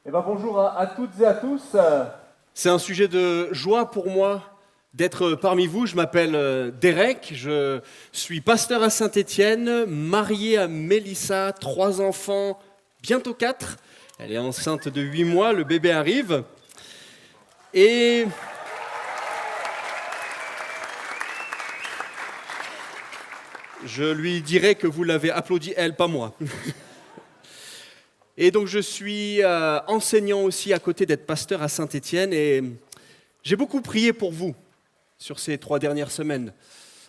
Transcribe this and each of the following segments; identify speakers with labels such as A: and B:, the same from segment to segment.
A: Bonjour à toutes et à tous.
B: C'est un sujet de joie pour moi d'être parmi vous. Je m'appelle Derek, je suis pasteur à Saint-Étienne, marié à Mélissa, 3 enfants, bientôt 4. Elle est enceinte de 8 mois, le bébé arrive. Et je lui dirai que vous l'avez applaudi, elle, pas moi. Et donc je suis enseignant aussi à côté d'être pasteur à Saint-Étienne et j'ai beaucoup prié pour vous sur ces 3 dernières semaines.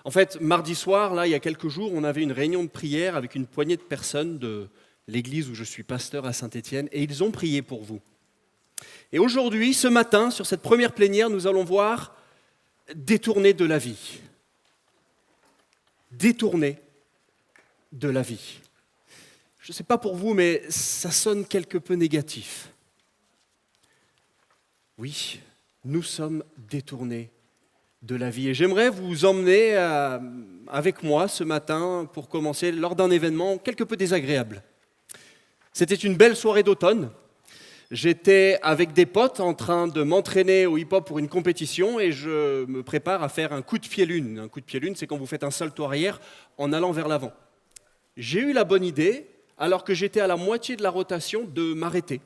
B: En fait, mardi soir, là, il y a quelques jours, on avait une réunion de prière avec une poignée de personnes de l'église où je suis pasteur à Saint-Étienne et ils ont prié pour vous. Et aujourd'hui, ce matin, sur cette première plénière, nous allons voir détourner de la vie. Détourner de la vie. Je ne sais pas pour vous, mais ça sonne quelque peu négatif. Oui, nous sommes détournés de la vie. Et j'aimerais vous emmener avec moi ce matin, pour commencer, lors d'un événement quelque peu désagréable. C'était une belle soirée d'automne. J'étais avec des potes en train de m'entraîner au hip-hop pour une compétition et je me prépare à faire un coup de pied lune. Un coup de pied lune, c'est quand vous faites un salto arrière en allant vers l'avant. J'ai eu la bonne idée, alors que j'étais à la moitié de la rotation, de m'arrêter.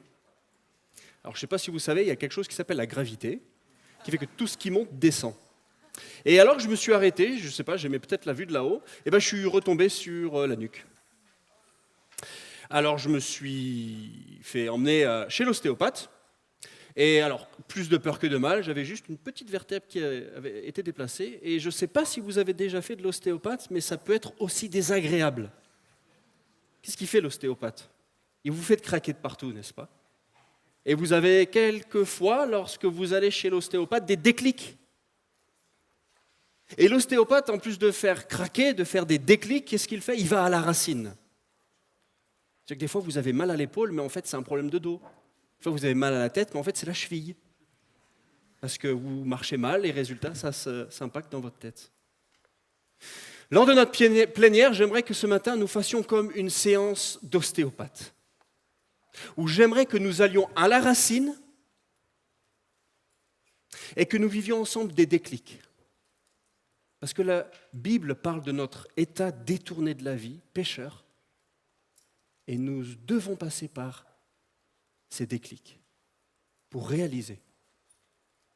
B: Alors je ne sais pas si vous savez, il y a quelque chose qui s'appelle la gravité, qui fait que tout ce qui monte descend. Et alors que je me suis arrêté, je ne sais pas, j'aimais peut-être la vue de là-haut, et je suis retombé sur la nuque. Alors je me suis fait emmener chez l'ostéopathe, et alors plus de peur que de mal, j'avais juste une petite vertèbre qui avait été déplacée, et je ne sais pas si vous avez déjà fait de l'ostéopathe, mais ça peut être aussi désagréable. Qu'est-ce qu'il fait l'ostéopathe? Il vous fait craquer de partout, n'est-ce pas? Et vous avez quelquefois, lorsque vous allez chez l'ostéopathe, des déclics. Et l'ostéopathe, en plus de faire craquer, de faire des déclics, qu'est-ce qu'il fait? Il va à la racine. C'est que des fois, vous avez mal à l'épaule, mais en fait, c'est un problème de dos. Des fois, vous avez mal à la tête, mais en fait, c'est la cheville. Parce que vous marchez mal, et résultat, ça s'impacte dans votre tête. Lors de notre plénière, j'aimerais que ce matin, nous fassions comme une séance d'ostéopathe, où j'aimerais que nous allions à la racine et que nous vivions ensemble des déclics. Parce que la Bible parle de notre état détourné de la vie, pécheur, et nous devons passer par ces déclics pour réaliser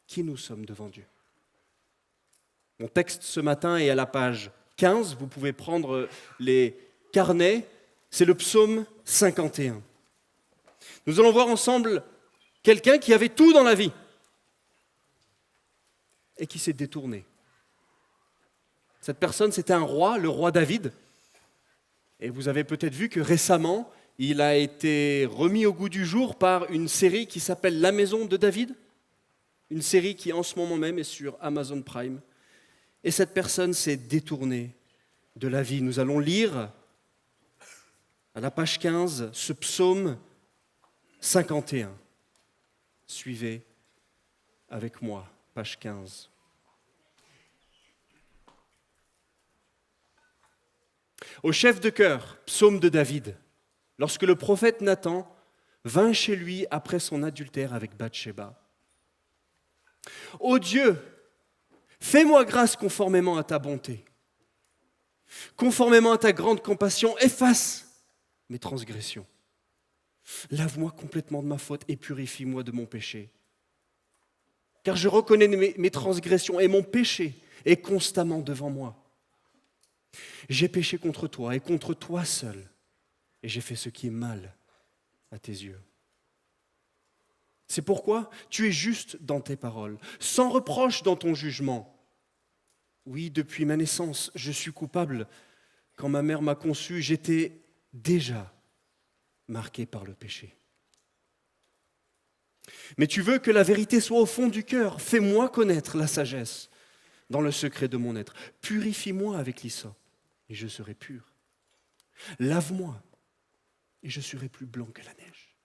B: qui nous sommes devant Dieu. Mon texte ce matin est à la page 15, vous pouvez prendre les carnets, c'est le psaume 51. Nous allons voir ensemble quelqu'un qui avait tout dans la vie et qui s'est détourné. Cette personne, c'était un roi, le roi David. Et vous avez peut-être vu que récemment, il a été remis au goût du jour par une série qui s'appelle La Maison de David, une série qui en ce moment même est sur Amazon Prime. Et cette personne s'est détournée de la vie. Nous allons lire à la page 15 ce psaume 51. Suivez avec moi, page 15. Au chef de chœur, psaume de David, lorsque le prophète Nathan vint chez lui après son adultère avec Bathsheba. Ô Dieu, fais-moi grâce conformément à ta bonté. Conformément à ta grande compassion, efface mes transgressions. Lave-moi complètement de ma faute et purifie-moi de mon péché. Car je reconnais mes transgressions et mon péché est constamment devant moi. J'ai péché contre toi et contre toi seul, et j'ai fait ce qui est mal à tes yeux. C'est pourquoi tu es juste dans tes paroles, sans reproche dans ton jugement. Oui, depuis ma naissance, je suis coupable. Quand ma mère m'a conçu, j'étais déjà marqué par le péché. Mais tu veux que la vérité soit au fond du cœur. Fais-moi connaître la sagesse dans le secret de mon être. Purifie-moi avec l'hysope et je serai pur. Lave-moi et je serai plus blanc que la neige.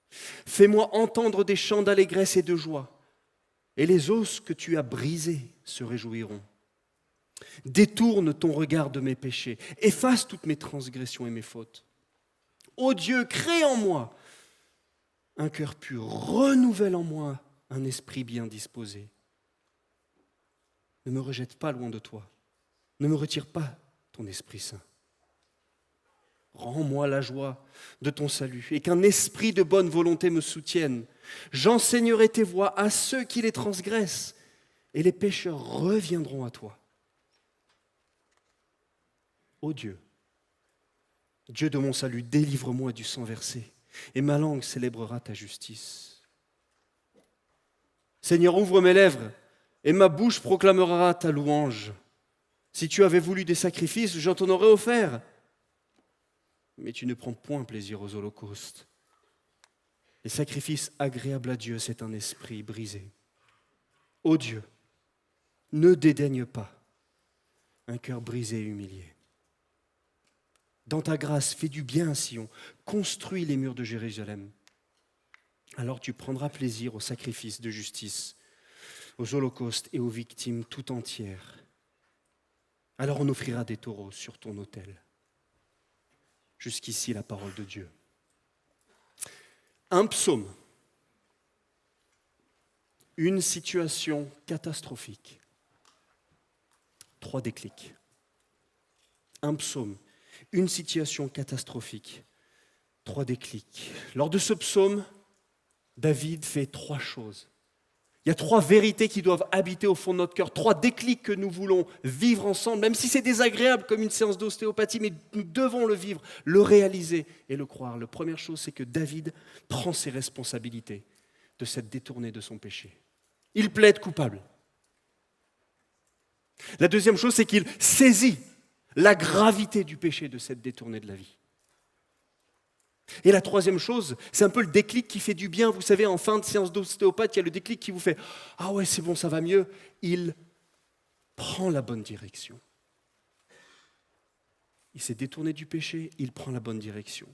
B: Fais-moi entendre des chants d'allégresse et de joie, et les os que tu as brisés se réjouiront. Détourne ton regard de mes péchés, efface toutes mes transgressions et mes fautes. Ô Dieu, crée en moi un cœur pur, renouvelle en moi un esprit bien disposé. Ne me rejette pas loin de toi, ne me retire pas ton Esprit Saint. Rends-moi la joie de ton salut et qu'un esprit de bonne volonté me soutienne. J'enseignerai tes voies à ceux qui les transgressent et les pécheurs reviendront à toi. Ô Dieu, Dieu de mon salut, délivre-moi du sang versé et ma langue célébrera ta justice. Seigneur, ouvre mes lèvres et ma bouche proclamera ta louange. Si tu avais voulu des sacrifices, j'en t'en aurais offert. Mais tu ne prends point plaisir aux holocaustes. Les sacrifices agréables à Dieu, c'est un esprit brisé. Ô Dieu, ne dédaigne pas un cœur brisé et humilié. Dans ta grâce, fais du bien à Sion, construis les murs de Jérusalem. Alors tu prendras plaisir aux sacrifices de justice, aux holocaustes et aux victimes tout entières. Alors on offrira des taureaux sur ton autel. Jusqu'ici la parole de Dieu. Un psaume, une situation catastrophique, 3 déclics. Un psaume, une situation catastrophique, 3 déclics. Lors de ce psaume, David fait 3 choses. Il y a 3 vérités qui doivent habiter au fond de notre cœur, 3 déclics que nous voulons vivre ensemble, même si c'est désagréable comme une séance d'ostéopathie, mais nous devons le vivre, le réaliser et le croire. La première chose, c'est que David prend ses responsabilités de s'être détourné de son péché. Il plaide coupable. La deuxième chose, c'est qu'il saisit la gravité du péché de s'être détourné de la vie. Et la troisième chose, c'est un peu le déclic qui fait du bien. Vous savez, en fin de séance d'ostéopathe, il y a le déclic qui vous fait « Ah ouais, c'est bon, ça va mieux ». Il prend la bonne direction. Il s'est détourné du péché, il prend la bonne direction.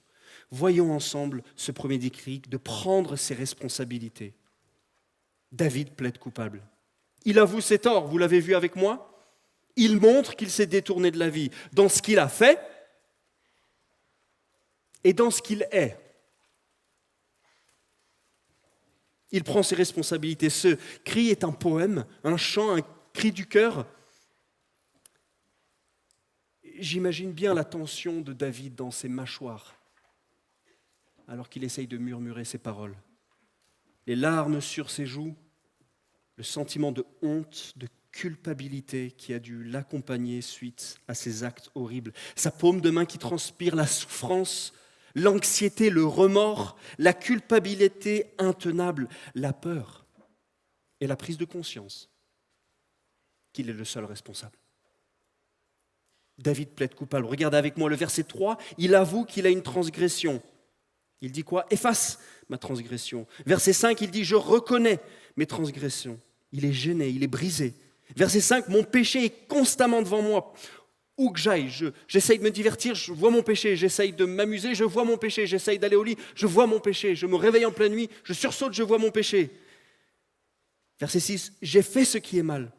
B: Voyons ensemble ce premier déclic de prendre ses responsabilités. David plaide coupable. Il avoue ses torts, vous l'avez vu avec moi. Il montre qu'il s'est détourné de la vie dans ce qu'il a fait et dans ce qu'il est. Il prend ses responsabilités. Ce cri est un poème, un chant, un cri du cœur. J'imagine bien la tension de David dans ses mâchoires, alors qu'il essaye de murmurer ses paroles. Les larmes sur ses joues, le sentiment de honte, de culpabilité qui a dû l'accompagner suite à ces actes horribles. Sa paume de main qui transpire, la souffrance, l'anxiété, le remords, la culpabilité intenable, la peur et la prise de conscience qu'il est le seul responsable. David plaide coupable. Regardez avec moi le verset 3, il avoue qu'il a une transgression. Il dit quoi ? Efface ma transgression. Verset 5, il dit je reconnais mes transgressions. Il est gêné, il est brisé. Verset 5, mon péché est constamment devant moi. Où que j'aille, j'essaye de me divertir, je vois mon péché, j'essaye de m'amuser, je vois mon péché, j'essaye d'aller au lit, je vois mon péché, je me réveille en pleine nuit, je sursaute, je vois mon péché. Verset 6, j'ai fait ce qui est mal.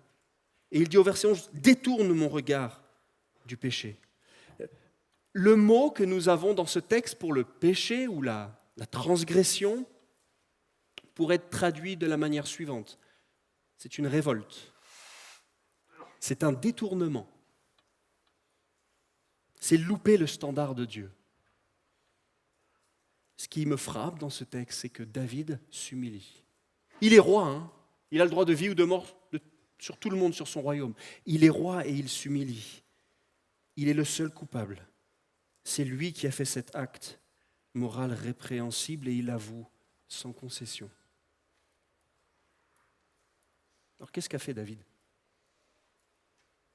B: Et il dit au verset 11, détourne mon regard du péché. Le mot que nous avons dans ce texte pour le péché ou la transgression pourrait être traduit de la manière suivante. C'est une révolte. C'est un détournement. C'est louper le standard de Dieu. Ce qui me frappe dans ce texte, c'est que David s'humilie. Il est roi, hein. Il a le droit de vie ou de mort sur tout le monde, sur son royaume. Il est roi et il s'humilie. Il est le seul coupable. C'est lui qui a fait cet acte moral répréhensible et il avoue sans concession. Alors qu'est-ce qu'a fait David ?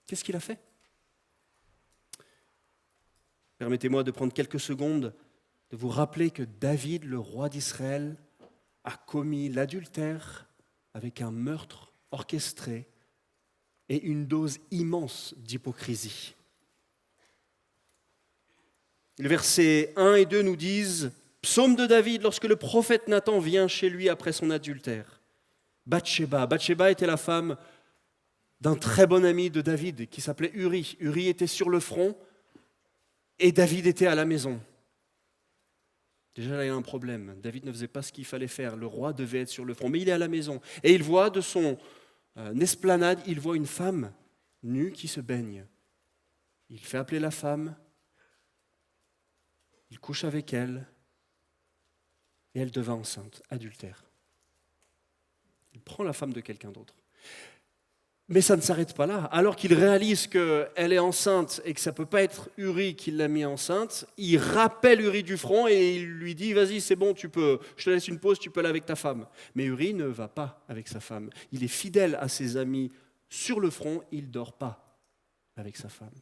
B: Qu'est-ce qu'il a fait ? Permettez-moi de prendre quelques secondes de vous rappeler que David, le roi d'Israël, a commis l'adultère avec un meurtre orchestré et une dose immense d'hypocrisie. Les versets 1 et 2 nous disent « Psaume de David, lorsque le prophète Nathan vient chez lui après son adultère. » Bathsheba était la femme d'un très bon ami de David qui s'appelait Uri. Uri était sur le front et David était à la maison. Déjà là, il y a un problème. David ne faisait pas ce qu'il fallait faire. Le roi devait être sur le front, mais il est à la maison. Et il voit de son esplanade, il voit une femme nue qui se baigne. Il fait appeler la femme, il couche avec elle, et elle devint enceinte, adultère. Il prend la femme de quelqu'un d'autre. Mais ça ne s'arrête pas là. Alors qu'il réalise qu'elle est enceinte et que ça ne peut pas être Uri qui l'a mis enceinte, il rappelle Uri du front et il lui dit « Vas-y, c'est bon, tu peux, je te laisse une pause, tu peux aller avec ta femme. » Mais Uri ne va pas avec sa femme. Il est fidèle à ses amis sur le front, il ne dort pas avec sa femme.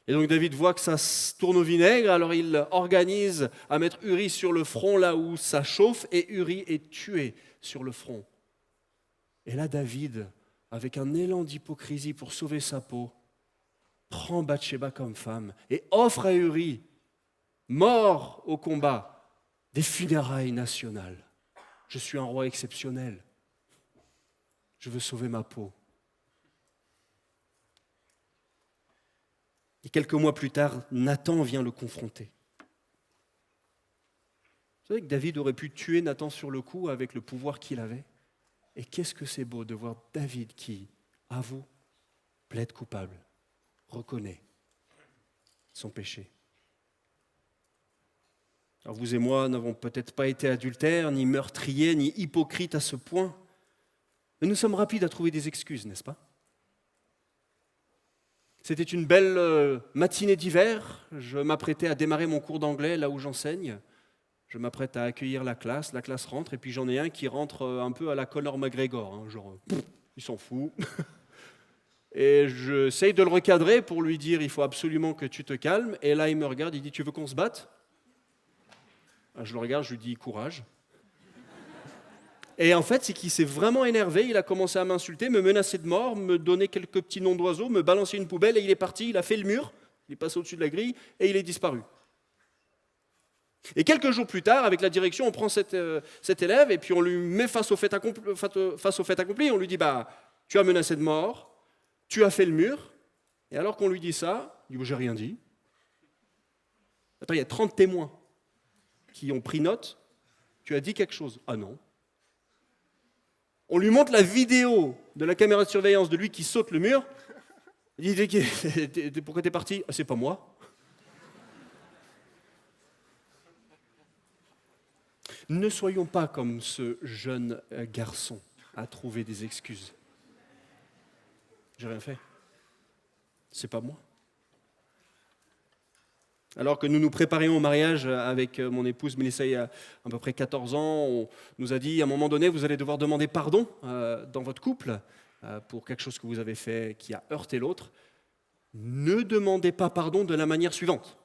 B: Et donc David voit que ça se tourne au vinaigre, alors il organise à mettre Uri sur le front là où ça chauffe et Uri est tué sur le front. Et là David, avec un élan d'hypocrisie pour sauver sa peau, prend Bathsheba comme femme et offre à Uri, mort au combat, des funérailles nationales. Je suis un roi exceptionnel. Je veux sauver ma peau. Et quelques mois plus tard, Nathan vient le confronter. Vous savez que David aurait pu tuer Nathan sur le coup avec le pouvoir qu'il avait. Et qu'est-ce que c'est beau de voir David qui avoue, plaide coupable, reconnaît son péché. Alors vous et moi n'avons peut-être pas été adultères, ni meurtriers, ni hypocrites à ce point, mais nous sommes rapides à trouver des excuses, n'est-ce pas ? C'était une belle matinée d'hiver, je m'apprêtais à démarrer mon cours d'anglais là où j'enseigne. Je m'apprête à accueillir la classe rentre, et puis j'en ai un qui rentre un peu à la Conor McGregor, hein, genre, il s'en fout. Et j'essaye de le recadrer pour lui dire, il faut absolument que tu te calmes, et là il me regarde, il dit, tu veux qu'on se batte ? Je le regarde, je lui dis, courage. Et en fait, c'est qu'il s'est vraiment énervé, il a commencé à m'insulter, me menacer de mort, me donner quelques petits noms d'oiseaux, me balancer une poubelle, et il est parti, il a fait le mur, il est passé au-dessus de la grille, et il est disparu. Et quelques jours plus tard, avec la direction, on prend cet élève, et puis on lui met face au fait accompli, on lui dit, tu as menacé de mort, tu as fait le mur, et alors qu'on lui dit ça, il dit, j'ai rien dit. Attends, il y a 30 témoins qui ont pris note, tu as dit quelque chose. Ah non. On lui montre la vidéo de la caméra de surveillance de lui qui saute le mur. Il dit, pourquoi t'es parti ? Ah, c'est pas moi. Ne soyons pas comme ce jeune garçon à trouver des excuses. J'ai rien fait. C'est pas moi. Alors que nous nous préparions au mariage avec mon épouse Mélissa il y a à peu près 14 ans, on nous a dit à un moment donné, vous allez devoir demander pardon dans votre couple pour quelque chose que vous avez fait qui a heurté l'autre. Ne demandez pas pardon de la manière suivante.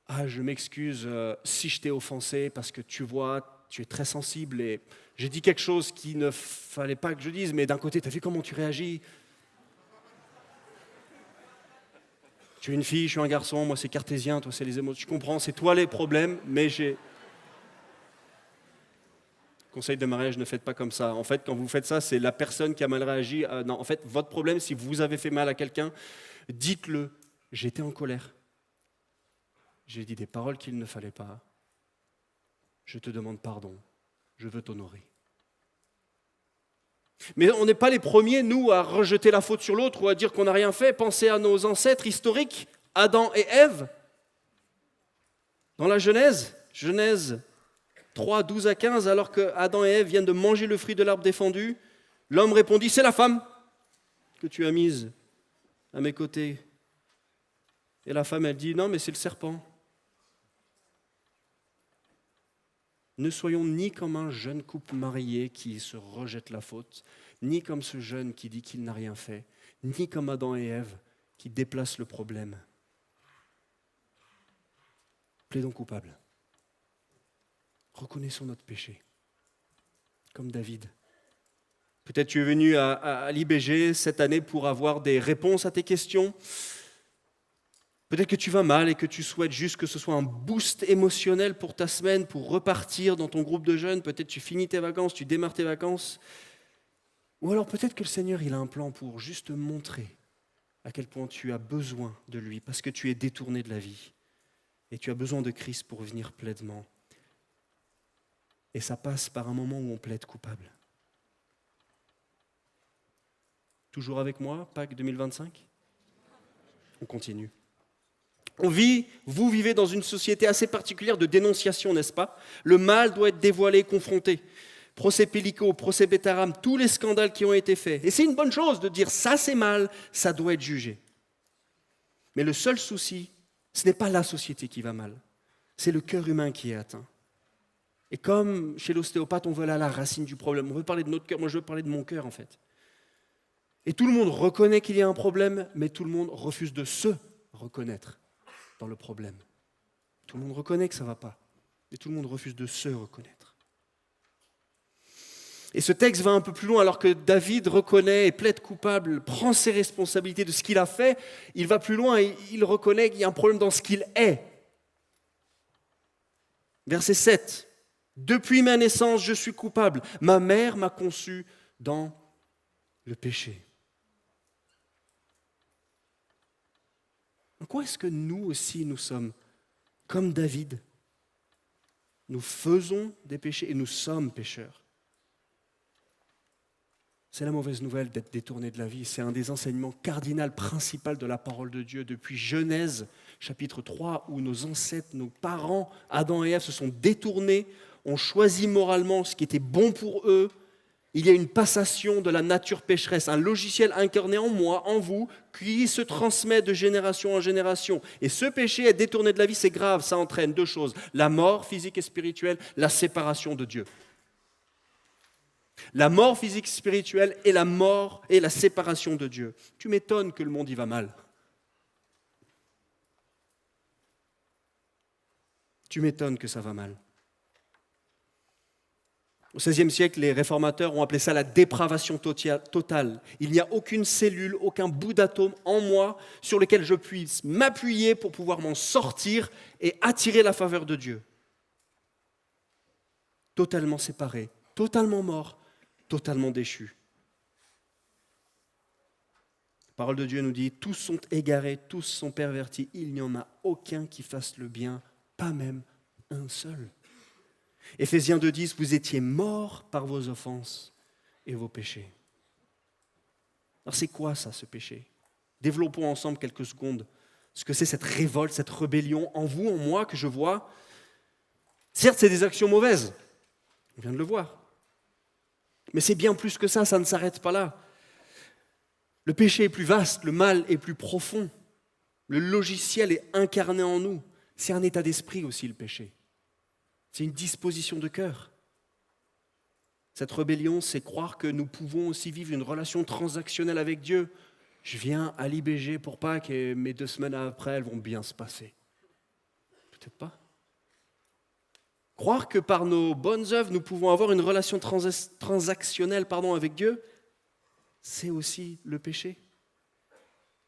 B: Ah, je m'excuse si je t'ai offensé parce que tu vois, tu es très sensible et j'ai dit quelque chose qu'il ne fallait pas que je dise, mais d'un côté, tu as vu comment tu réagis ? Tu es une fille, je suis un garçon, moi c'est cartésien, toi c'est les émotions. Je comprends, c'est toi les problèmes, mais j'ai... Conseil de mariage, ne faites pas comme ça. En fait, quand vous faites ça, c'est la personne qui a mal réagi. Non, en fait, votre problème, si vous avez fait mal à quelqu'un, dites-le. J'étais en colère. J'ai dit des paroles qu'il ne fallait pas. Je te demande pardon. Je veux t'honorer. Mais on n'est pas les premiers, nous, à rejeter la faute sur l'autre ou à dire qu'on n'a rien fait. Pensez à nos ancêtres historiques, Adam et Ève. Dans la Genèse 3, 12 à 15, alors que Adam et Ève viennent de manger le fruit de l'arbre défendu, l'homme répondit, c'est la femme que tu as mise à mes côtés. Et la femme, elle dit, non, mais c'est le serpent. Ne soyons ni comme un jeune couple marié qui se rejette la faute, ni comme ce jeune qui dit qu'il n'a rien fait, ni comme Adam et Ève qui déplacent le problème. Plaidons coupables. Reconnaissons notre péché, comme David. Peut-être tu es venu à l'IBG cette année pour avoir des réponses à tes questions. Peut-être que tu vas mal et que tu souhaites juste que ce soit un boost émotionnel pour ta semaine, pour repartir dans ton groupe de jeunes. Peut-être tu finis tes vacances, tu démarres tes vacances. Ou alors peut-être que le Seigneur, il a un plan pour juste te montrer à quel point tu as besoin de lui parce que tu es détourné de la vie. Et tu as besoin de Christ pour venir pleinement. Et ça passe par un moment où on plaide coupable. Toujours avec moi, Pâques 2025 ? On continue. Vous vivez dans une société assez particulière de dénonciation, n'est-ce pas ? Le mal doit être dévoilé, confronté. Procès Pellico, procès Betaram, tous les scandales qui ont été faits. Et c'est une bonne chose de dire ça c'est mal, ça doit être jugé. Mais le seul souci, ce n'est pas la société qui va mal, c'est le cœur humain qui est atteint. Et comme chez l'ostéopathe, on veut aller à la racine du problème, on veut parler de notre cœur, moi je veux parler de mon cœur en fait. Et tout le monde reconnaît qu'il y a un problème, mais tout le monde refuse de se reconnaître dans le problème. Tout le monde reconnaît que ça ne va pas, et tout le monde refuse de se reconnaître. Et ce texte va un peu plus loin, alors que David reconnaît et plaide coupable, prend ses responsabilités de ce qu'il a fait, il va plus loin et il reconnaît qu'il y a un problème dans ce qu'il est. Verset 7. « Depuis ma naissance, je suis coupable. Ma mère m'a conçu dans le péché. » En quoi est-ce que nous aussi, nous sommes comme David ? Nous faisons des péchés et nous sommes pécheurs. C'est la mauvaise nouvelle d'être détourné de la vie. C'est un des enseignements cardinaux principaux de la parole de Dieu depuis Genèse, chapitre 3, où nos ancêtres, nos parents, Adam et Ève, se sont détournés, ont choisi moralement ce qui était bon pour eux. Il y a une passation de la nature pécheresse, un logiciel incarné en moi, en vous, qui se transmet de génération en génération. Et ce péché, être détourné de la vie, c'est grave, ça entraîne deux choses, la mort physique et spirituelle, la séparation de Dieu. La mort physique spirituelle et la mort et la séparation de Dieu. Tu m'étonnes que le monde y va mal. Tu m'étonnes que ça va mal. Au XVIe siècle, les réformateurs ont appelé ça la dépravation totale. Il n'y a aucune cellule, aucun bout d'atome en moi sur lequel je puisse m'appuyer pour pouvoir m'en sortir et attirer la faveur de Dieu. Totalement séparé, totalement mort, totalement déchu. La parole de Dieu nous dit, tous sont égarés, tous sont pervertis, il n'y en a aucun qui fasse le bien, pas même un seul. Éphésiens 2,10, vous étiez morts par vos offenses et vos péchés. Alors c'est quoi ça, ce péché ? Développons ensemble quelques secondes ce que c'est cette révolte, cette rébellion en vous, en moi, que je vois. Certes, c'est des actions mauvaises, on vient de le voir. Mais c'est bien plus que ça ne s'arrête pas là. Le péché est plus vaste, le mal est plus profond. Le logiciel est incarné en nous. C'est un état d'esprit aussi, le péché. C'est une disposition de cœur. Cette rébellion, c'est croire que nous pouvons aussi vivre une relation transactionnelle avec Dieu. Je viens à l'IBG pour Pâques et mes 2 semaines après, elles vont bien se passer. Peut-être pas. Croire que par nos bonnes œuvres, nous pouvons avoir une relation transactionnelle avec Dieu, c'est aussi le péché.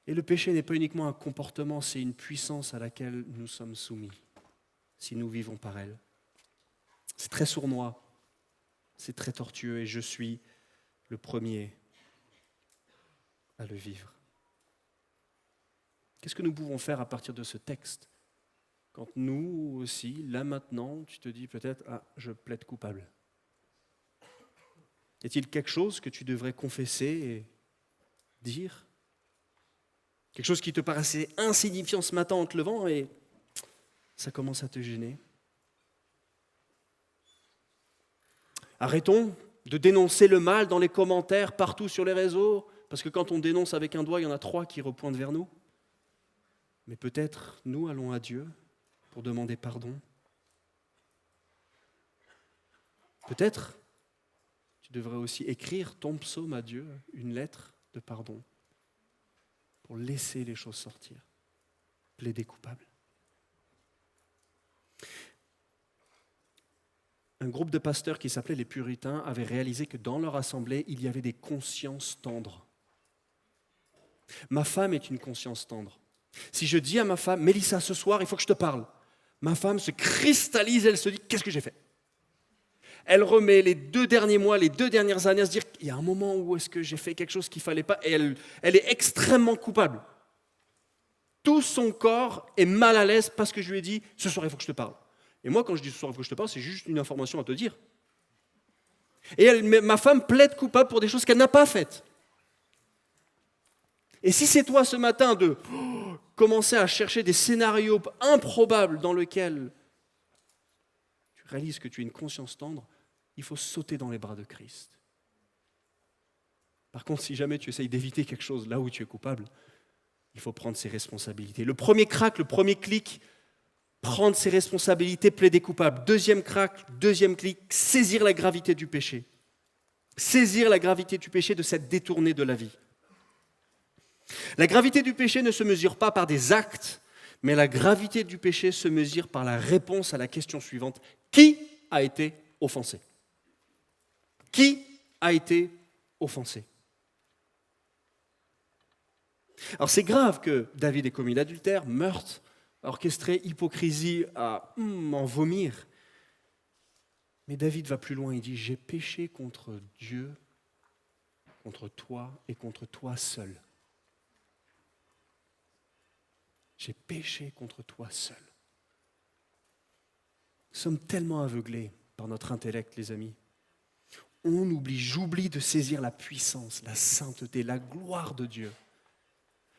B: Et le péché n'est pas uniquement un comportement, c'est une puissance à laquelle nous sommes soumis, si nous vivons par elle. C'est très sournois, c'est très tortueux et je suis le premier à le vivre. Qu'est-ce que nous pouvons faire à partir de ce texte ? Quand nous aussi, là maintenant, tu te dis peut-être « je plaide coupable ». Est-il quelque chose que tu devrais confesser et dire ? Quelque chose qui te paraissait insignifiant ce matin en te levant et ça commence à te gêner ? Arrêtons de dénoncer le mal dans les commentaires, partout sur les réseaux, parce que quand on dénonce avec un doigt, il y en a 3 qui repointent vers nous. Mais peut-être, nous allons à Dieu pour demander pardon. Peut-être, tu devrais aussi écrire ton psaume à Dieu, une lettre de pardon, pour laisser les choses sortir, plaider coupable. Un groupe de pasteurs qui s'appelait les Puritains avait réalisé que dans leur assemblée, il y avait des consciences tendres. Ma femme est une conscience tendre. Si je dis à ma femme, Mélissa, ce soir, il faut que je te parle, ma femme se cristallise, elle se dit, qu'est-ce que j'ai fait ? Elle remet les 2 derniers mois, les 2 dernières années à se dire, il y a un moment où est-ce que j'ai fait quelque chose qu'il ne fallait pas, et elle est extrêmement coupable. tout son corps est mal à l'aise parce que je lui ai dit « ce soir, il faut que je te parle ». Et moi, quand je dis « ce soir, il faut que je te parle », c'est juste une information à te dire. Et ma femme plaide coupable pour des choses qu'elle n'a pas faites. Et si c'est toi ce matin de commencer à chercher des scénarios improbables dans lesquels tu réalises que tu as une conscience tendre, il faut sauter dans les bras de Christ. Par contre, si jamais tu essayes d'éviter quelque chose là où tu es coupable, il faut prendre ses responsabilités. Le premier crack, le premier clic, prendre ses responsabilités, plaider coupable. Deuxième crack, deuxième clic, saisir la gravité du péché. Saisir la gravité du péché, de s'être détourné de la vie. La gravité du péché ne se mesure pas par des actes, mais la gravité du péché se mesure par la réponse à la question suivante. Qui a été offensé ? Qui a été offensé ? Alors c'est grave que David ait commis l'adultère, meurtre, orchestré, hypocrisie, à en vomir. Mais David va plus loin, il dit « J'ai péché contre Dieu, contre toi et contre toi seul. » J'ai péché contre toi seul. Nous sommes tellement aveuglés par notre intellect, les amis. J'oublie de saisir la puissance, la sainteté, la gloire de Dieu.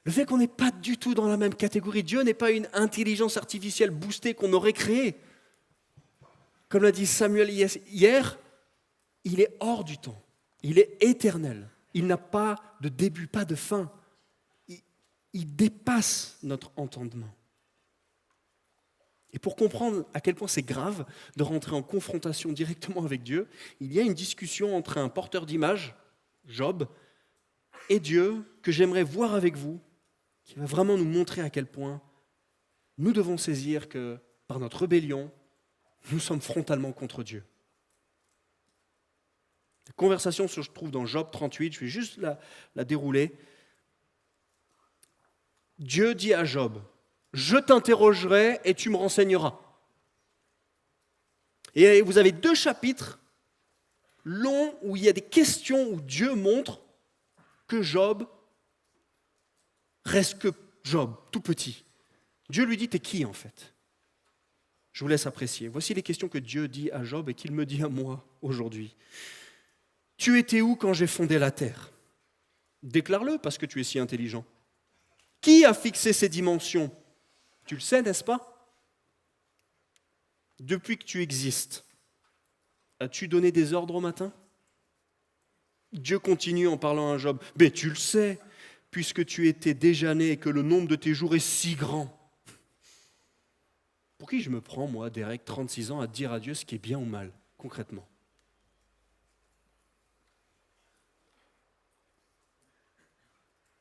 B: Le fait qu'on n'est pas du tout dans la même catégorie. Dieu n'est pas une intelligence artificielle boostée qu'on aurait créée. Comme l'a dit Samuel hier, il est hors du temps. Il est éternel. Il n'a pas de début, pas de fin. Il dépasse notre entendement. Et pour comprendre à quel point c'est grave de rentrer en confrontation directement avec Dieu, il y a une discussion entre un porteur d'image, Job, et Dieu, que j'aimerais voir avec vous, qui va vraiment nous montrer à quel point nous devons saisir que par notre rébellion, nous sommes frontalement contre Dieu. La conversation se trouve dans Job 38, je vais juste la dérouler. Dieu dit à Job, « Je t'interrogerai et tu me renseigneras. » Et vous avez 2 chapitres longs où il y a des questions où Dieu montre que Job reste que Job, tout petit. Dieu lui dit, « T'es qui en fait ?» Je vous laisse apprécier. Voici les questions que Dieu dit à Job et qu'il me dit à moi aujourd'hui. « Tu étais où quand j'ai fondé la terre ? Déclare-le parce que tu es si intelligent. Qui a fixé ces dimensions ? Tu le sais, n'est-ce pas ? Depuis que tu existes, as-tu donné des ordres au matin ? » Dieu continue en parlant à Job. « Mais tu le sais, puisque tu étais déjà né et que le nombre de tes jours est si grand. » Pour qui je me prends, moi, Derek, 36 ans, à dire à Dieu ce qui est bien ou mal, concrètement ?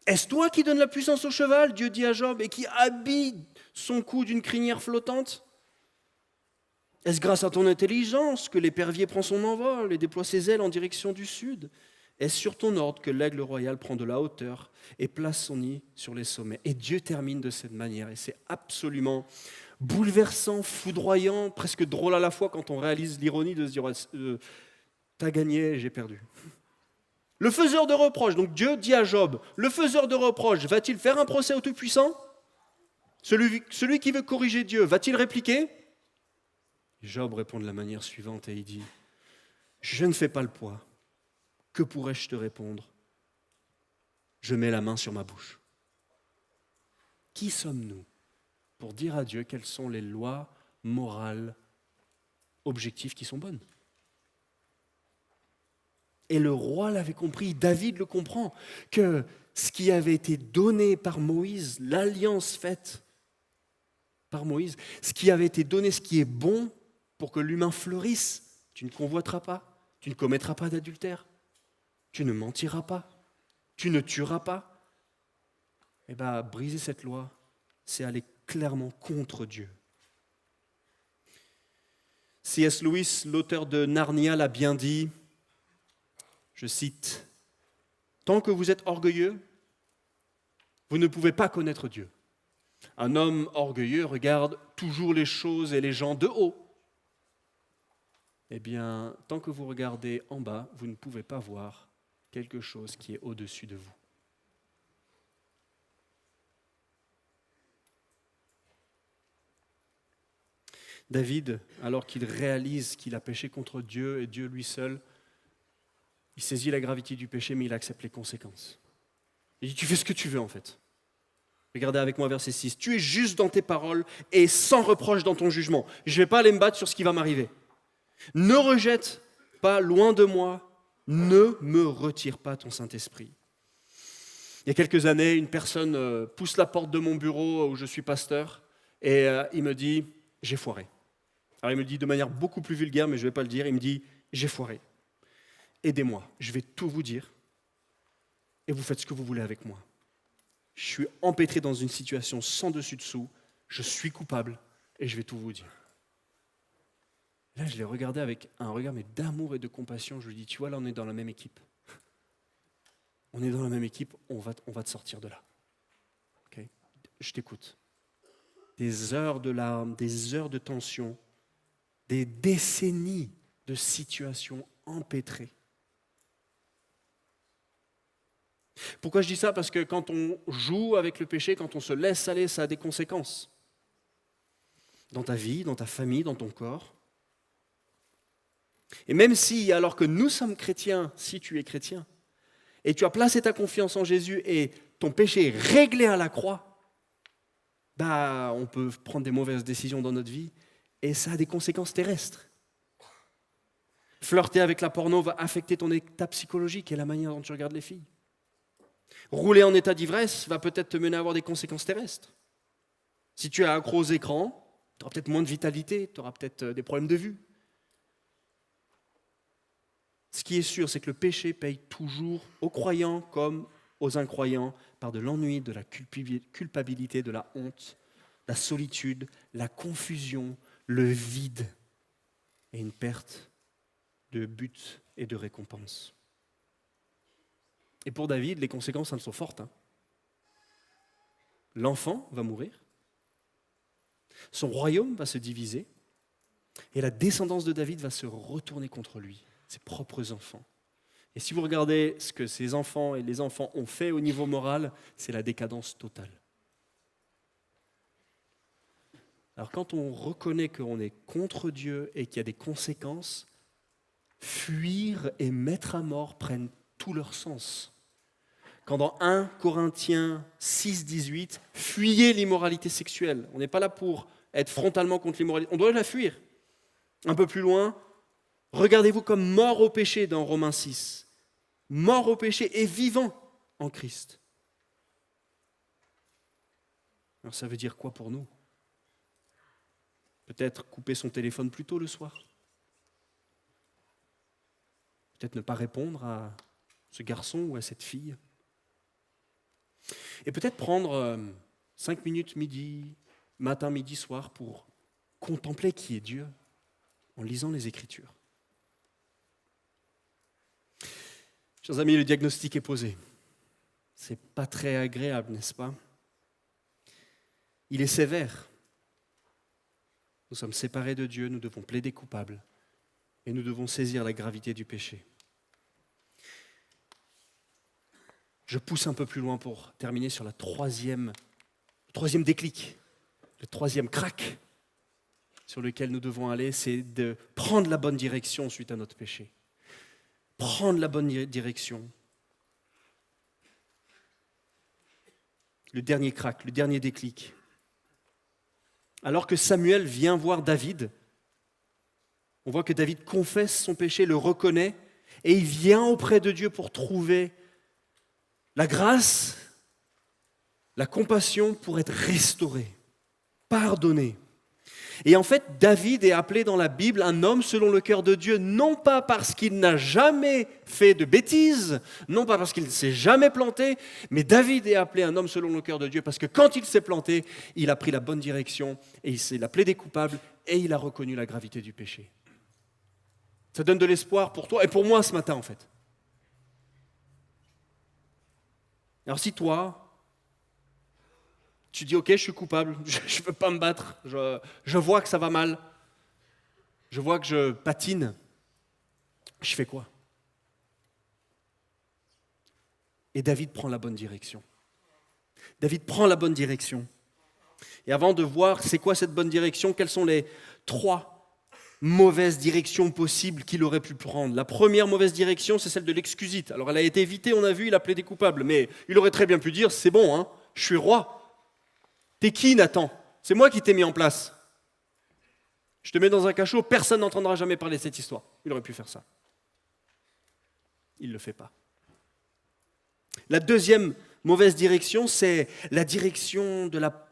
B: Est-ce toi qui donnes la puissance au cheval, Dieu dit à Job, et qui habille son cou d'une crinière flottante ? Est-ce grâce à ton intelligence que l'épervier prend son envol et déploie ses ailes en direction du sud ? Est-ce sur ton ordre que l'aigle royal prend de la hauteur et place son nid sur les sommets ? Et Dieu termine de cette manière, et c'est absolument bouleversant, foudroyant, presque drôle à la fois quand on réalise l'ironie de se dire « T'as gagné, j'ai perdu ». Le faiseur de reproches, donc Dieu dit à Job, le faiseur de reproches, va-t-il faire un procès au Tout-Puissant ? Celui qui veut corriger Dieu, va-t-il répliquer ? Job répond de la manière suivante et il dit, je ne fais pas le poids, que pourrais-je te répondre ? Je mets la main sur ma bouche. Qui sommes-nous pour dire à Dieu quelles sont les lois morales, objectives qui sont bonnes ? Et le roi l'avait compris, David le comprend, que ce qui avait été donné par Moïse, l'alliance faite par Moïse, ce qui avait été donné, ce qui est bon pour que l'humain fleurisse, tu ne convoiteras pas, tu ne commettras pas d'adultère, tu ne mentiras pas, tu ne tueras pas. Eh bien, briser cette loi, c'est aller clairement contre Dieu. C.S. Lewis, l'auteur de Narnia, l'a bien dit, je cite, « Tant que vous êtes orgueilleux, vous ne pouvez pas connaître Dieu. Un homme orgueilleux regarde toujours les choses et les gens de haut. Eh bien, tant que vous regardez en bas, vous ne pouvez pas voir quelque chose qui est au-dessus de vous. » David, alors qu'il réalise qu'il a péché contre Dieu et Dieu lui seul, il saisit la gravité du péché, mais il accepte les conséquences. Il dit, tu fais ce que tu veux en fait. Regardez avec moi verset 6. Tu es juste dans tes paroles et sans reproche dans ton jugement. Je ne vais pas aller me battre sur ce qui va m'arriver. Ne rejette pas loin de moi, ne me retire pas ton Saint-Esprit. Il y a quelques années, une personne pousse la porte de mon bureau où je suis pasteur et il me dit, j'ai foiré. Alors il me le dit de manière beaucoup plus vulgaire, mais je ne vais pas le dire. Il me dit, j'ai foiré. Aidez-moi, je vais tout vous dire et vous faites ce que vous voulez avec moi. Je suis empêtré dans une situation sans dessus-dessous, je suis coupable et je vais tout vous dire. Là, je l'ai regardé avec un regard mais d'amour et de compassion. Je lui dis, tu vois, là, on est dans la même équipe. On est dans la même équipe, on va te sortir de là. Okay? Je t'écoute. Des heures de larmes, des heures de tension, des décennies de situations empêtrées. Pourquoi je dis ça? Parce que quand on joue avec le péché, quand on se laisse aller, ça a des conséquences. Dans ta vie, dans ta famille, dans ton corps. Et même si, alors que nous sommes chrétiens, si tu es chrétien, et tu as placé ta confiance en Jésus et ton péché est réglé à la croix, on peut prendre des mauvaises décisions dans notre vie et ça a des conséquences terrestres. Flirter avec la porno va affecter ton état psychologique et la manière dont tu regardes les filles. Rouler en état d'ivresse va peut-être te mener à avoir des conséquences terrestres. Si tu es accro aux écrans, tu auras peut-être moins de vitalité, tu auras peut-être des problèmes de vue. Ce qui est sûr, c'est que le péché paye toujours aux croyants comme aux incroyants par de l'ennui, de la culpabilité, de la honte, la solitude, la confusion, le vide et une perte de but et de récompense. Et pour David, les conséquences elles sont fortes. L'enfant va mourir, son royaume va se diviser et la descendance de David va se retourner contre lui, ses propres enfants. Et si vous regardez ce que ces enfants et les enfants ont fait au niveau moral, c'est la décadence totale. Alors quand on reconnaît qu'on est contre Dieu et qu'il y a des conséquences, fuir et mettre à mort prennent tout leur sens. Quand dans 1 Corinthiens 6, 18, fuyez l'immoralité sexuelle. On n'est pas là pour être frontalement contre l'immoralité, on doit la fuir. Un peu plus loin, regardez-vous comme mort au péché dans Romains 6. Mort au péché et vivant en Christ. Alors ça veut dire quoi pour nous? Peut-être couper son téléphone plus tôt le soir. Peut-être ne pas répondre à ce garçon ou à cette fille. Et peut-être prendre 5 minutes matin, midi, soir pour contempler qui est Dieu en lisant les Écritures. Chers amis, le diagnostic est posé. C'est pas très agréable, n'est-ce pas? Il est sévère. Nous sommes séparés de Dieu, nous devons plaider coupable et nous devons saisir la gravité du péché. Je pousse un peu plus loin pour terminer sur le troisième déclic, le troisième crack sur lequel nous devons aller, c'est de prendre la bonne direction suite à notre péché. Prendre la bonne direction. Le dernier crack, le dernier déclic. Alors que Samuel vient voir David, on voit que David confesse son péché, le reconnaît, et il vient auprès de Dieu pour trouver la grâce, la compassion pour être restauré, pardonné. Et en fait, David est appelé dans la Bible un homme selon le cœur de Dieu, non pas parce qu'il n'a jamais fait de bêtises, non pas parce qu'il ne s'est jamais planté, mais David est appelé un homme selon le cœur de Dieu parce que quand il s'est planté, il a pris la bonne direction et il a plaidé coupable et il a reconnu la gravité du péché. Ça donne de l'espoir pour toi et pour moi ce matin en fait. Alors si toi, tu dis, ok, je suis coupable, je ne veux pas me battre, je vois que ça va mal, je vois que je patine, je fais quoi? Et David prend la bonne direction. David prend la bonne direction. Et avant de voir c'est quoi cette bonne direction, quelles sont les 3 mauvaises directions possibles qu'il aurait pu prendre. La première mauvaise direction, c'est celle de l'excusite. Alors elle a été évitée, on a vu, il a plaidé coupable, mais il aurait très bien pu dire, c'est bon, hein, je suis roi. T'es qui, Nathan? C'est moi qui t'ai mis en place. Je te mets dans un cachot, personne n'entendra jamais parler de cette histoire. Il aurait pu faire ça. Il ne le fait pas. La deuxième mauvaise direction, c'est la direction de la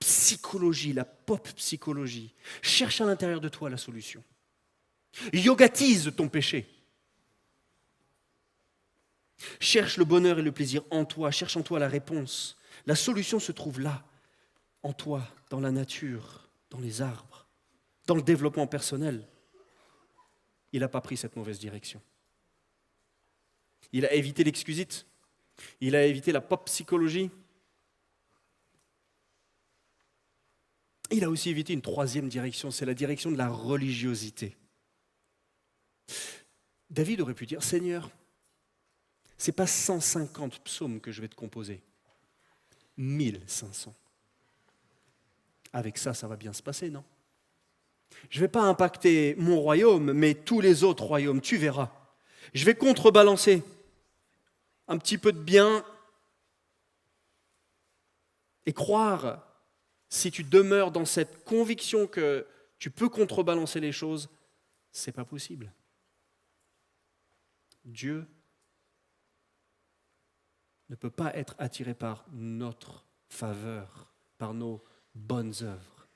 B: psychologie, la pop psychologie. Cherche à l'intérieur de toi la solution. Yogatise ton péché. Cherche le bonheur et le plaisir en toi, cherche en toi la réponse. La solution se trouve là, en toi, dans la nature, dans les arbres, dans le développement personnel. Il n'a pas pris cette mauvaise direction. Il a évité l'excusite, il a évité la pop psychologie. Il a aussi évité une troisième direction, c'est la direction de la religiosité. David aurait pu dire, Seigneur, ce n'est pas 150 psaumes que je vais te composer, 1500. Avec ça, ça va bien se passer, non? Je ne vais pas impacter mon royaume, mais tous les autres royaumes, tu verras. Je vais contrebalancer un petit peu de bien et croire, si tu demeures dans cette conviction que tu peux contrebalancer les choses, ce n'est pas possible. Dieu ne peut pas être attiré par notre faveur, par nos bonnes œuvres.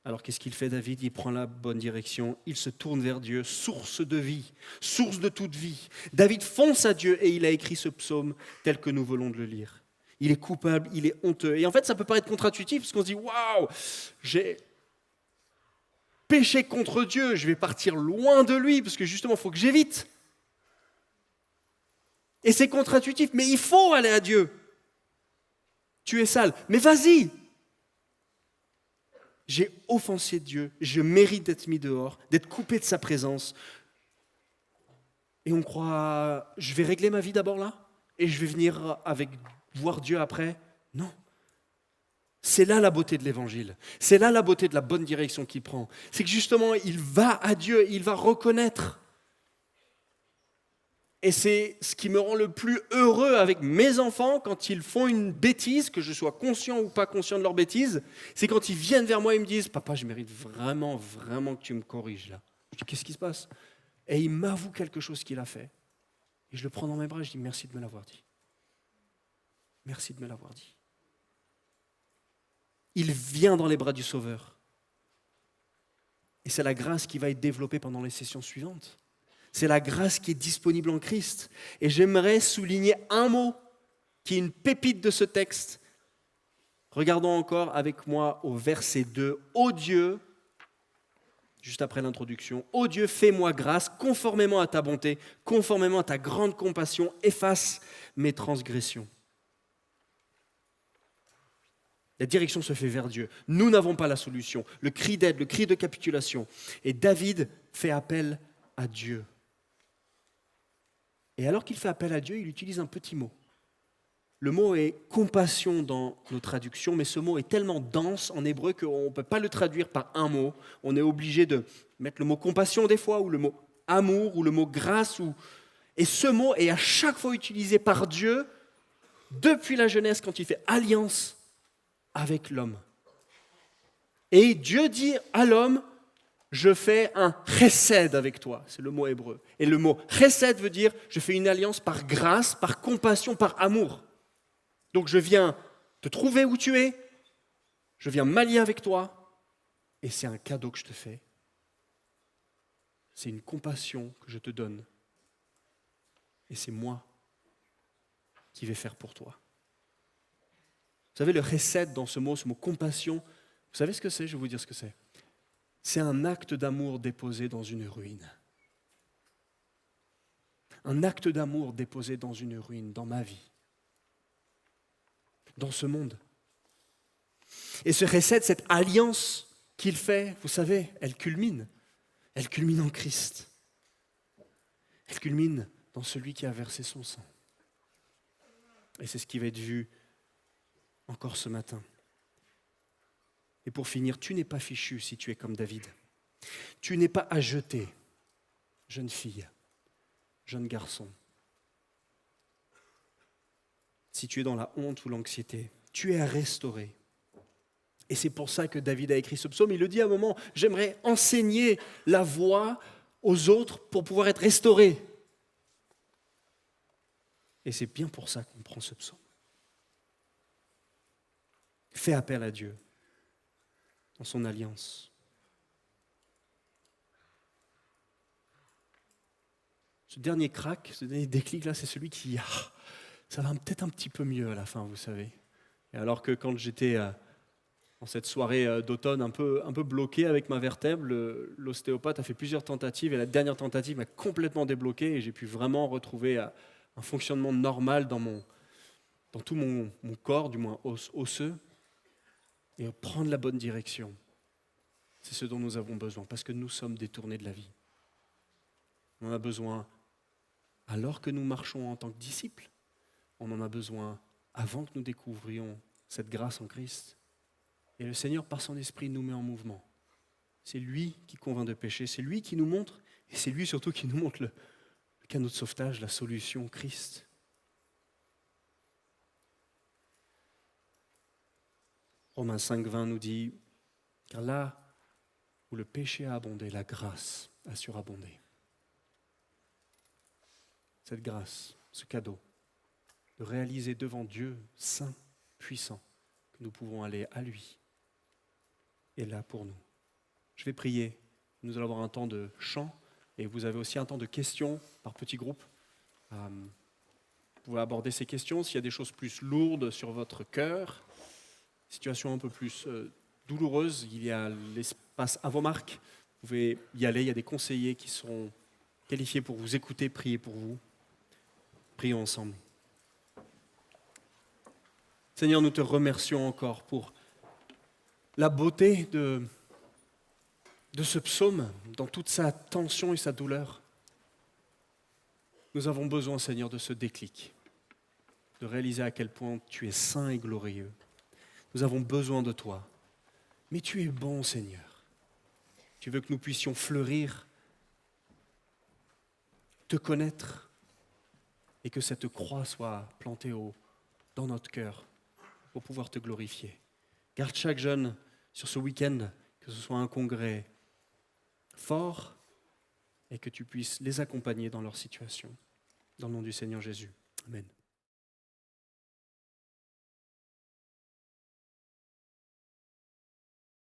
B: Alors qu'est-ce qu'il fait David? Il prend la bonne direction, il se tourne vers Dieu, source de vie, source de toute vie. David fonce à Dieu et il a écrit ce psaume tel que nous venons de le lire. Il est coupable, il est honteux. Et en fait, ça peut paraître contre-intuitif parce qu'on se dit « Waouh, j'ai péché contre Dieu, je vais partir loin de lui parce que justement, il faut que j'évite. » Et c'est contre-intuitif, mais il faut aller à Dieu. Tu es sale, mais vas-y. J'ai offensé Dieu, je mérite d'être mis dehors, d'être coupé de sa présence. Et on croit, je vais régler ma vie d'abord là, et je vais venir voir Dieu après. Non. C'est là la beauté de l'évangile. C'est là la beauté de la bonne direction qu'il prend. C'est que justement, il va à Dieu, il va reconnaître. Et c'est ce qui me rend le plus heureux avec mes enfants quand ils font une bêtise, que je sois conscient ou pas conscient de leur bêtise, c'est quand ils viennent vers moi et me disent « Papa, je mérite vraiment, vraiment que tu me corriges là. » Je dis « Qu'est-ce qui se passe ?» Et il m'avoue quelque chose qu'il a fait. Et je le prends dans mes bras et je dis « Merci de me l'avoir dit. Merci de me l'avoir dit. » Il vient dans les bras du Sauveur. Et c'est la grâce qui va être développée pendant les sessions suivantes. C'est la grâce qui est disponible en Christ. Et j'aimerais souligner un mot qui est une pépite de ce texte. Regardons encore avec moi au verset 2. « Ô Dieu », juste après l'introduction, « Ô Dieu, fais-moi grâce, conformément à ta bonté, conformément à ta grande compassion, efface mes transgressions. » La direction se fait vers Dieu. Nous n'avons pas la solution. Le cri d'aide, le cri de capitulation. Et David fait appel à Dieu. Et alors qu'il fait appel à Dieu, il utilise un petit mot. Le mot est compassion dans nos traductions, mais ce mot est tellement dense en hébreu qu'on ne peut pas le traduire par un mot. On est obligé de mettre le mot compassion des fois, ou le mot amour, ou le mot grâce. Et ce mot est à chaque fois utilisé par Dieu depuis la Genèse quand il fait alliance avec l'homme. Et Dieu dit à l'homme, je fais un chesed avec toi, c'est le mot hébreu. Et le mot chesed veut dire, je fais une alliance par grâce, par compassion, par amour. Donc je viens te trouver où tu es, je viens m'allier avec toi, et c'est un cadeau que je te fais. C'est une compassion que je te donne. Et c'est moi qui vais faire pour toi. Vous savez, le chesed dans ce mot compassion, vous savez ce que c'est? Je vais vous dire ce que c'est. C'est un acte d'amour déposé dans une ruine. Un acte d'amour déposé dans une ruine, dans ma vie, dans ce monde. Et ce chesed, cette alliance qu'il fait, vous savez, elle culmine en Christ. Elle culmine dans celui qui a versé son sang. Et c'est ce qui va être vu encore ce matin. Et pour finir, tu n'es pas fichu si tu es comme David. Tu n'es pas à jeter, jeune fille, jeune garçon. Si tu es dans la honte ou l'anxiété, tu es à restaurer. Et c'est pour ça que David a écrit ce psaume. Il le dit à un moment, j'aimerais enseigner la voie aux autres pour pouvoir être restauré. Et c'est bien pour ça qu'on prend ce psaume. Fais appel à Dieu dans son alliance. Ce dernier crack, ce dernier déclic là, c'est celui qui, ça va peut-être un petit peu mieux à la fin, vous savez. Et alors que quand j'étais dans cette soirée d'automne un peu bloqué avec ma vertèbre, l'ostéopathe a fait plusieurs tentatives et la dernière tentative m'a complètement débloqué et j'ai pu vraiment retrouver un fonctionnement normal dans tout mon corps, du moins osseux, et prendre la bonne direction. C'est ce dont nous avons besoin, parce que nous sommes détournés de la vie. On en a besoin alors que nous marchons en tant que disciples. On en a besoin avant que nous découvrions cette grâce en Christ. Et le Seigneur, par son esprit, nous met en mouvement. C'est lui qui convainc de péché, c'est lui qui nous montre, et c'est lui surtout qui nous montre le canot de sauvetage, la solution, Christ. Romains 5,20 nous dit, car là où le péché a abondé, la grâce a surabondé. Cette grâce, ce cadeau, de réaliser devant Dieu saint, puissant, que nous pouvons aller à lui, est là pour nous. Je vais prier, nous allons avoir un temps de chant, et vous avez aussi un temps de questions par petits groupes. Vous pouvez aborder ces questions s'il y a des choses plus lourdes sur votre cœur, situation un peu plus douloureuse, il y a l'espace à vos marques, vous pouvez y aller, il y a des conseillers qui seront qualifiés pour vous écouter, prier pour vous. Prions ensemble. Seigneur, nous te remercions encore pour la beauté de ce psaume, dans toute sa tension et sa douleur. Nous avons besoin, Seigneur, de ce déclic, de réaliser à quel point tu es saint et glorieux. Nous avons besoin de toi. Mais tu es bon, Seigneur. Tu veux que nous puissions fleurir, te connaître, et que cette croix soit plantée dans notre cœur pour pouvoir te glorifier. Garde chaque jeune sur ce week-end, que ce soit un congrès fort, et que tu puisses les accompagner dans leur situation. Dans le nom du Seigneur Jésus. Amen.